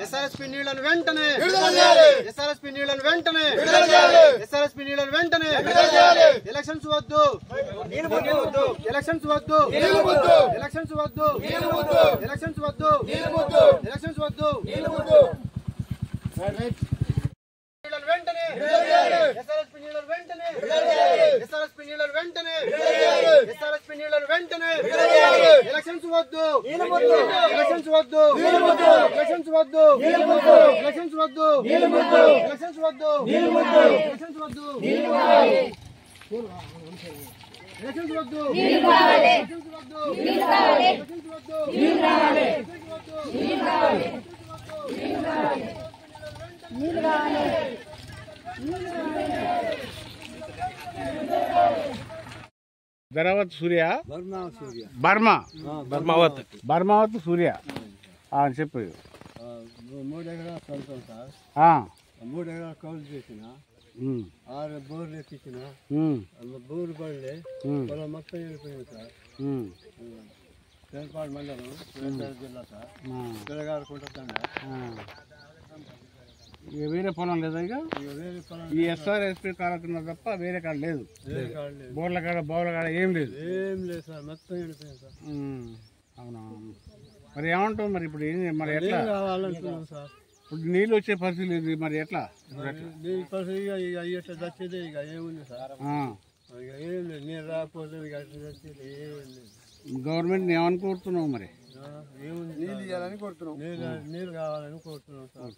SRSP నీళ్లను వెంటనే SRSP నీళ్లను వెంటనే ఎస్ఆర్ఎస్పీ నీళ్లను వెంటనే ఎలక్షన్స్ వద్దు ఎలక్షన్స్ వద్దు ఎలక్షన్స్ వద్దు ఎలక్షన్స్ వద్దు ఎలక్షన్స్ వద్దు వెంటనే ఎస్ఆర్ఎస్పీ నీళ్లను వెంటనే ఎస్ఆర్ఎస్పీ నీళ్లను వెంటనే ఎస్ఆర్ఎస్పీ నీళ్లను వెంటనే ఎలక్షన్స్ వద్దు ఎలక్షన్స్ వద్దు ఎలక్షన్స్ వద్దు ఎలక్షన్స్ వద్దు ఎలక్షన్స్ వద్దు ఎలక్షన్స్ వద్దు ఎలక్షన్స్ వద్దు ధరావత్ సూర్య బర్మా బర్మావత్ సూర్య చెప్పు. 3 ఎకరాల సొంతం సార్. 3 ఎకరాల కౌలు చేసిన 6 బోర్లు ఎక్కించిన బోర్లు పడలే పొలం మొత్తం వెళ్ళిపోయింది సార్. పేరుపాడు మండలం సూర్యాపేట జిల్లా సార్. పిల్లగారుకుంటుందండ. వేరే పొలం లేదా? ఇక వేరే పొలం ఈ ఎస్ఆర్ఎస్పీ కాడ తప్ప వేరే కాడ లేదు. బోర్ల కాడ బౌల కాడ ఏం లేదు సార్. మొత్తం వెళ్ళిపోయింది సార్. అవునా? మరి ఏమంటావు మరి ఇప్పుడు మరి ఎట్లా కావాలంటున్నాం సార్? ఇప్పుడు నీళ్ళు వచ్చే పరిస్థితి లేదు, మరి ఎట్లా? నీళ్ళు పరిస్థితి ఇక అయ్యేట చచ్చేదే. ఇక ఏముంది సార్? ఇక ఏం లేదు. నీళ్ళు రాకపోతే ఇక అట్లా చచ్చేది ఏం లేదు. గవర్నమెంట్ ఏమనుకుంటున్నావు మరి? ఏముంది, నీళ్ళు ఇవ్వాలని కోరుతున్నాం. నీళ్ళు కావాలని కోరుతున్నాం సార్.